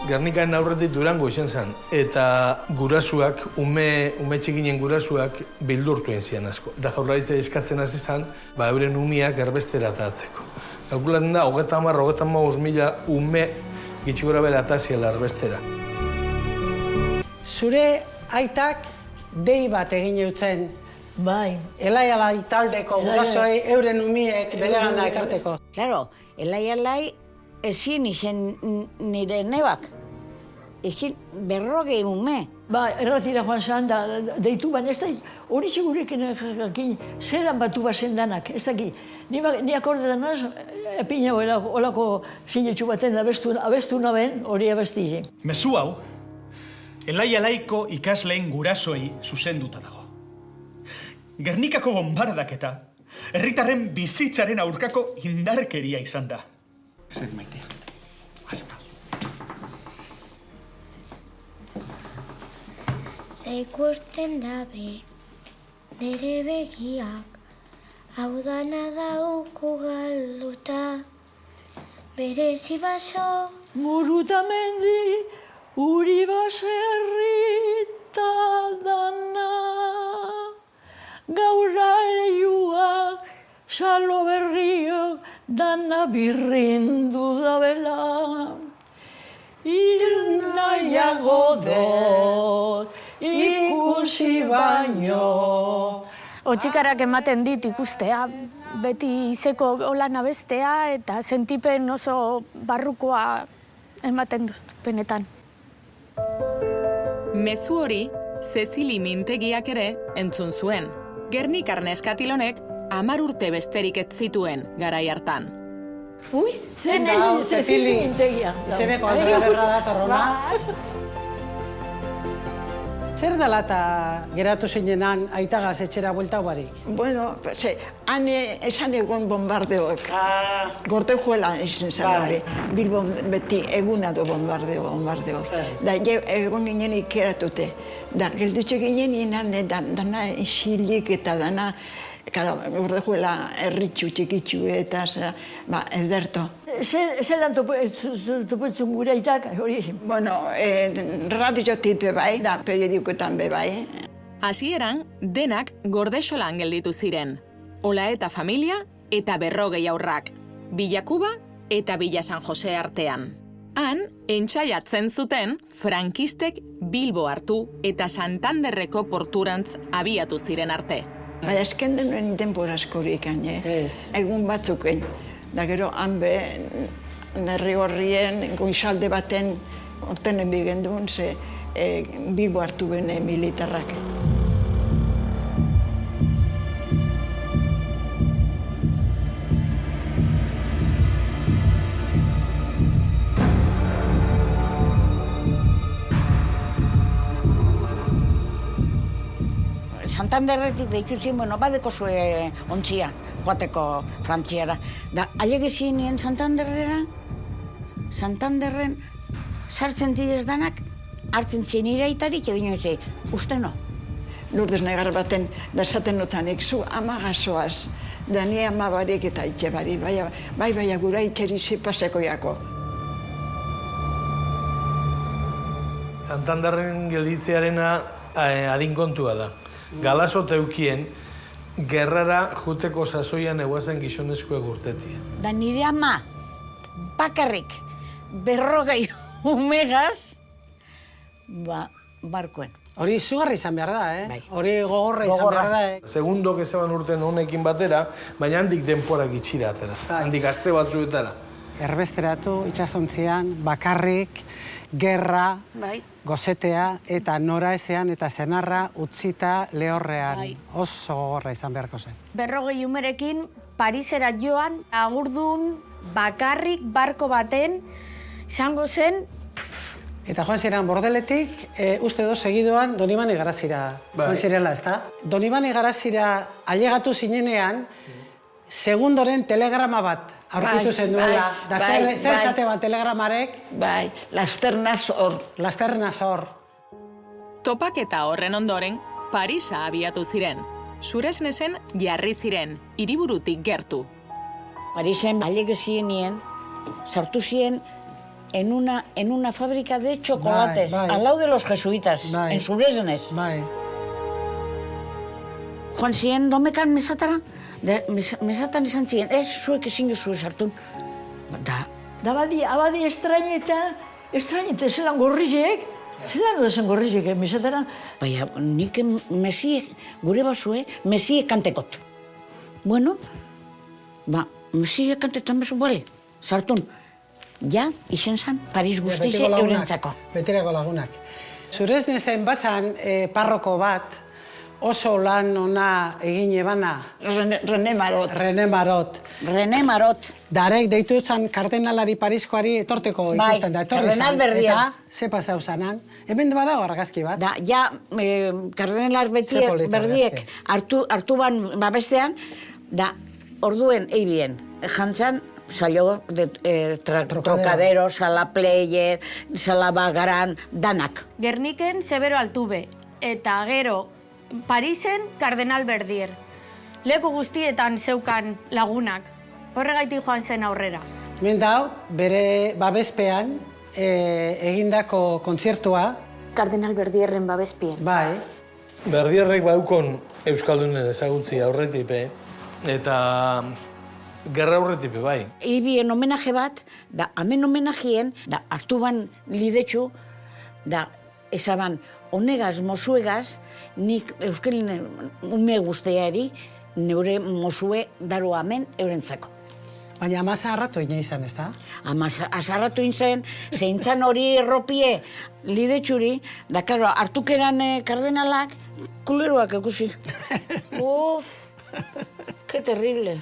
Gernikaren aurretik Durango izan zen, eta gurasuak, ume txikinen gurasuak bildurtu zian asko. Eta Jaurlaritza eskatzen hasi zen, euren umiak erbestera atatzeko. Kalkulatzen da, 30.000 ume gitxigora bera ataziela erbestera. Zure aitak dei bat egin eutzen. Bai. Elai taldeko gurasoei euren umiek beregana ekarteko. Claro, elai ezin izen nire nebak. Ezin 40 ume. Ba, erratira joan zan, deitu baina ez da, hori segurekin jakin, zelan batu bazen danak, ez daki. Ni akorde danaz, epina olako sinetxu baten abestu naben, hori abesti zen. Mezu hau, elai-alaiko ikasleen gurasoei zuzenduta dago. Gernikako bombardaketa, herritarren bizitzaren aurkako indarkeria izan da. Zer maitea. Ze ikusten dabe, nere begiak, hau dana dauku galduta, berezi baso. Murutamendi, uri baserrita dana, gauraiuak, salo berriok, dana birrindu da bela. Hil nahiago dut, ikusi baino. Otxikarak ematen dit ikustea, beti izeko holan abestea eta sentipen oso barrukoa ematen dut, benetan. Mezu hori, Cecili Mintegiak ere entzun zuen. Gernikar neskatilonek 10 urte besterik ez zituen garai hartan. Ui, Cecili Mintegia. Izeneko kontragerra datorrona. Zer dela eta geratu zinenan aitagaz etxera buelta barik? Bueno, han esan egon bombardeoek. Gorte juela izan zara. Bilbon beti eguna du bombardeo. Da egon ginen ikeratute. Da geldutxe ginen inan dana isilik eta dana gorte juela erritxu txikitxu eta ederto. Zelan topetzen gure aitak, hori esin? Bueno, radiotik bai, da periodikoetan bai. Hasieran, denak Gordesolan gelditu ziren. Ola eta familia eta 40 aurrak. Billakuba eta Villa San Jose artean. Han, entsaiatzen zuten, frankistek Bilbo hartu eta Santanderreko porturantz abiatu ziren arte. Baina esken denuen denborazkorik, egun batzuken. Da gero, hanbe, nerri horrien, goizalde baten, ortenen bigendun, ze Bilbo hartu bene militarrak. Santanderretik deitu ziren, badeko zue ontzia, joateko Frantziara. Da, ailegezien nien Santanderren sartzen didez danak, hartzen zien iraitarik edino ze, uste no? Lourdes negar baten, da esaten notzanik, zu amagazoaz, da ni amabarik eta itxe bari, bai gura itxeri zipaseko jako. Santanderren gelditzearena adinkontua da. Galazo teukien, gerrara juteko sasoian eguazen gizonezkoek urtetia. Da nire ama, bakarrik, 40 umegaz, barkoen. Hori izugarri izan behar da, Bai. Hori gogorra izan behar da, Segundok ezaban urten honekin batera, baina handik denporak itxira ateraz. Handik aste batzuetara. Erbesteratu, itxasontzian, bakarrik, gerra, gozetea eta noraezean eta senarra utzita lehorrean. Oso gogorra izan beharko zen. 40 umerekin Parisera joan, agurdun bakarrik barko baten, izango zen. Eta joan ziren Bordeletik, uste do segidoan Donibane Garazira joan zirela, ezta? Donibane Garazira ailegatu zinenean, segundoren telegrama bat aurkitu zen duela. Da zer esate bat telegramarek? Bai, Lasternaz hor. Lasternaz hor. Topaketa horren ondoren, Parisa abiatu ziren. Suresnesen jarri ziren, hiriburutik gertu. Parisen ailegezien nien, sartu ziren en una fábrica de chocolates, Bai, bai. al lado de los jesuitas, Bai. en Suresnes. Bai. Joan ziren domekan mesatara, mesatan izan ziren, ez zuek ezin duzu sartu. Da abadi estraineta, zelan gorrizek, zelan dozen gorrizek, mesatara. Baina, nik mesiek, gure basue, mesiek kantekot. Bueno, mesiek kantetan bezu, bale, sartun. Ja, izen zan, Paris guztize eurentzako. Betirako lagunak. Suresnesen bazan parroko bat, oso lan ona egin ebana. René Marot. René Marot. Darek deitu zan kardenalari Pariskoari etorteko ikusten da. Kardenal Berdier. Eta, ze pasau zanan. Hemen badago argazki bat. Da, ja, kardenalar berdiek hartu ban babestean, da, orduen eibien, jantzan, saio de Trocadero, Sala Player, Sala Bagaran, danak. Gerniken Severo Altube, eta gero Parisen Kardenal Berdier. Leku guztietan zeukan lagunak. Horregaitik joan zen aurrera. Hemen dau, bere babespean egindako kontzertua. Kardenal Berdierren babespien. Bai. Berdierrek badukon Euskaldunen ezagutzi aurretipe, eta gerra aurretipe, bai. Ibien homenaje bat, da, hemen homenajien, da, hartu ban lidetxu, da, esaban, honegaz, mosuegaz, nik Euskalinen ume guzteari, neure mosue daru hemen eurentzako. Baina amasa harratu ina izan, ez da? Azarratu inzen, zeintzan hori erropie lidetxuri, da, karo, hartukeran kardenalak, kuleroak ekusi. Uf, que terrible.